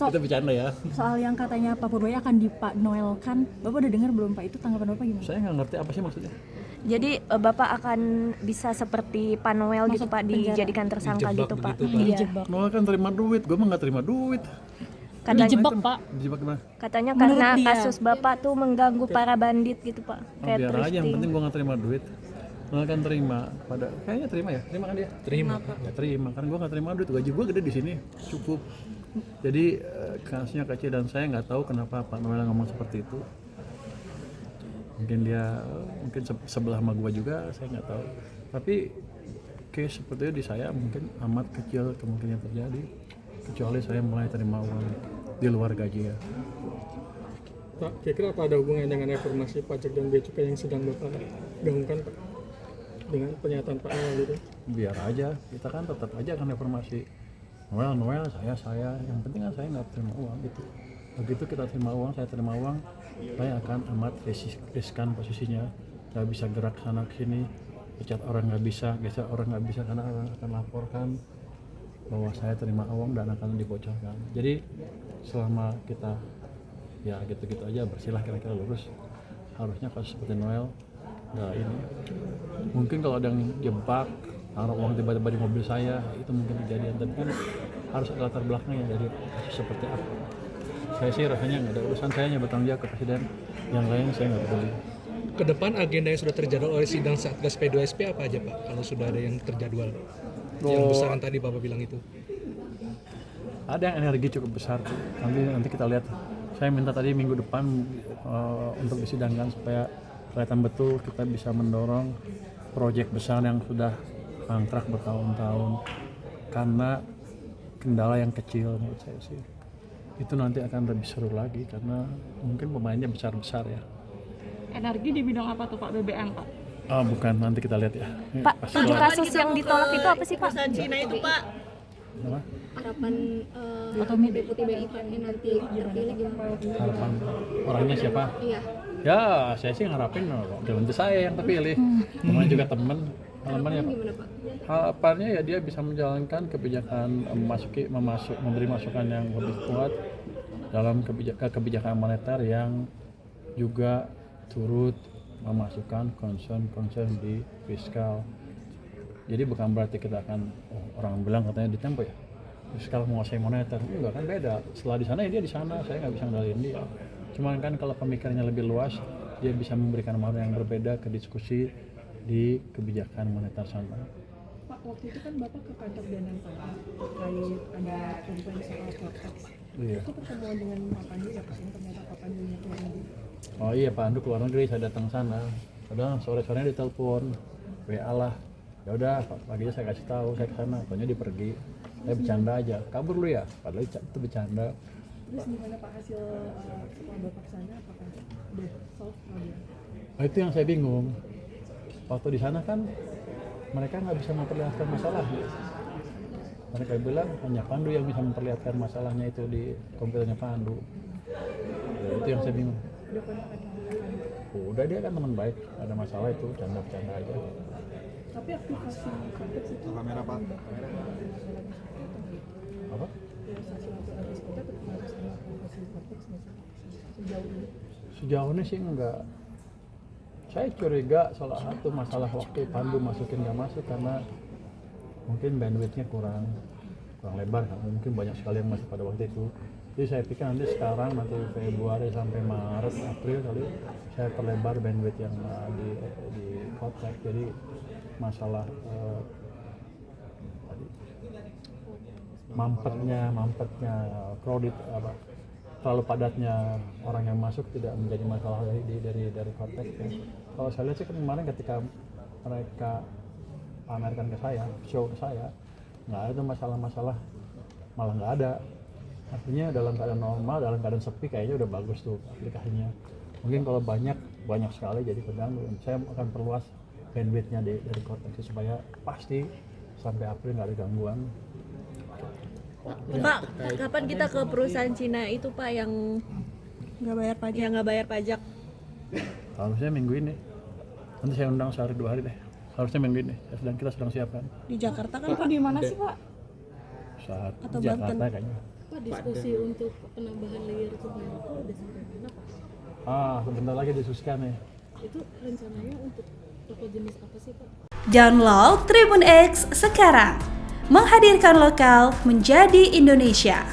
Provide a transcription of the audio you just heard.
Kita bercanda ya. Soal yang katanya Pak Purwaya akan dipanoelkan, Bapak udah dengar belum Pak? Itu tanggapan Bapak gimana? Saya nggak ngerti apa sih maksudnya. Jadi Bapak akan bisa seperti Pak Noel gitu Masuk Pak, penjara. dijadikan tersangka Dijebak gitu Pak. begitu, Pak. Iya. Dijebak. Noel kan terima duit, gue mah nggak terima duit. Katanya, Dijebak Pak. Dijebak gimana? katanya Menurut karena dia. kasus Bapak tuh mengganggu para bandit gitu Pak. Oh, Kayak biar aja, yang thrifting. penting gue nggak terima duit. Noel kan terima, kayaknya terima ya, terima kan dia? Terima. Ya terima, kan gue nggak terima duit, gaji gue gede di sini, cukup. Jadi kasusnya kecil dan saya nggak tahu kenapa Pak Noel ngomong seperti itu. Mungkin dia sebelah sama gue juga, saya nggak tahu. Tapi case seperti itu di saya mungkin amat kecil kemungkinan terjadi, kecuali saya mulai terima uang di luar gaji ya. Pak, kira-kira apa ada hubungannya dengan reformasi pajak dan bea cukai yang sedang Bapak gaungkan Pak? Dengan pernyataan Pak Noel itu? Biar aja, kita kan tetap aja akan reformasi. Noel, saya, yang penting kan saya nggak terima uang gitu. Begitu kita terima uang, saya terima uang, saya akan amat riskan posisinya. Nggak bisa gerak sana ke sini, pecat orang nggak bisa, geser orang nggak bisa karena orang akan laporkan bahwa saya terima uang dan akan dibocorkan. Jadi selama kita ya gitu-gitu aja bersilah kira-kira lurus, harusnya kasus seperti Noel nggak ini. Mungkin kalau ada yang jebak taruh uang tiba-tiba di mobil saya, itu mungkin kejadian, tapi kan harus ada latar belakangnya dari kasus seperti apa. Saya sih rasanya nggak ada urusan, saya hanya bertanggung jawab ke presiden, yang lain saya nggak peduli. Ke depan agenda yang sudah terjadwal oleh sidang Satgas P2SP apa aja Pak? Kalau sudah ada yang terjadwal, yang besaran tadi Bapak bilang itu. Ada yang energi cukup besar, nanti kita lihat. Saya minta tadi minggu depan untuk disidangkan supaya kelihatan betul kita bisa mendorong proyek besar yang sudah mangkrak bertahun-tahun karena kendala yang kecil menurut saya sih. Itu nanti akan lebih seru lagi karena mungkin pemainnya besar-besar ya. Energi di bidang apa tuh Pak? BBM Pak? Oh bukan, nanti kita lihat ya. Pak, Pas 7 kelar. kasus yang ditolak itu apa sih Pak? Perusahaan Cina itu Pak, Apa? harapan Deputi BI yang nanti terpilih gimana? Harapan orangnya siapa? Iya. Ya saya sih ngarapin nanti saya yang terpilih. Teman juga teman. Harapannya Pak. Gimana Pak? Harapannya ya dia bisa menjalankan kebijakan memberi masukan yang lebih kuat dalam kebijakan moneter yang juga turut memasukkan concern di fiskal. Jadi bukan berarti kita akan orang bilang katanya di tempo ya fiskal menguasai moneter, enggak kan beda. Setelah di sana ya dia di sana, saya nggak bisa ngendaliin dia. Cuman kan kalau pemikirannya lebih luas, dia bisa memberikan makna yang berbeda ke diskusi di kebijakan moneter sana. Pak, waktu itu kan Bapak ke kantor Danang Pangan terkait ada komplain soal kotak. Iya. Itu pertemuan dengan Pak Pandu ya Pak, yang ternyata Pak Pandu yang keluar negeri. Oh iya, Pak Andu keluar negeri, saya datang sana. Padahal sore-sorenya ditelepon, WA lah. Ya udah, paginya saya kasih tahu saya ke sana, pokoknya dia pergi. Saya bercanda aja, kabur lu ya, padahal itu bercanda. Terus gimana Pak hasil setelah Bapak kesana, apakah udah solve problem? Oh, itu yang saya bingung. Waktu di sana kan mereka nggak bisa memperlihatkan masalahnya. Mereka bilang hanya Pandu yang bisa memperlihatkan masalahnya itu di komputernya Pandu. Ya, itu yang saya bingung. Udah kontak ada Udah dia kan teman baik, ada masalah itu canda-canda aja. tapi aktivasi konteks itu Kamera Pak. Apa? realisasi aktivasi kita terpengaruh sama aktivasi konteks nggak sih? Sejauh ini Sejauh ini sih enggak. Saya curiga salah satu masalah waktu Pandu masukin nggak masuk karena mungkin bandwidthnya kurang lebar kan. Mungkin banyak sekali yang masuk pada waktu itu. Jadi saya pikir nanti sekarang nanti Februari sampai Maret April kali saya perlebar bandwidth yang di kotak. Jadi masalah mampetnya crowded apa terlalu padatnya orang yang masuk tidak menjadi masalah dari kotak ya. Kalau saya lihat sih kemarin ketika mereka pamerkan ke saya, show ke saya, nggak ada tuh masalah-masalah, malah nggak ada. Artinya dalam keadaan normal, dalam keadaan sepi kayaknya udah bagus tuh aplikasinya. Mungkin kalau banyak sekali jadi terganggu. Saya akan perluas bandwidthnya dari Cortex supaya pasti sampai April nggak ada gangguan. Pak, kapan kita ke perusahaan Cina itu Pak yang Nggak bayar pajak. nggak bayar pajak? Harusnya minggu ini. Nanti saya undang sehari 2 hari deh. Harusnya minggu ini. Kita sedang siapkan. Di Jakarta kan Pak? Di mana sih Pak? Saat Atau Jakarta Banten? kayaknya. Pak, Pak diskusi untuk penambahan layer cukai itu udah sampai mana Pak? Sebentar lagi didiskusikan ya. Itu rencananya untuk toko jenis apa sih Pak? Download Tribun X sekarang, menghadirkan lokal menjadi Indonesia.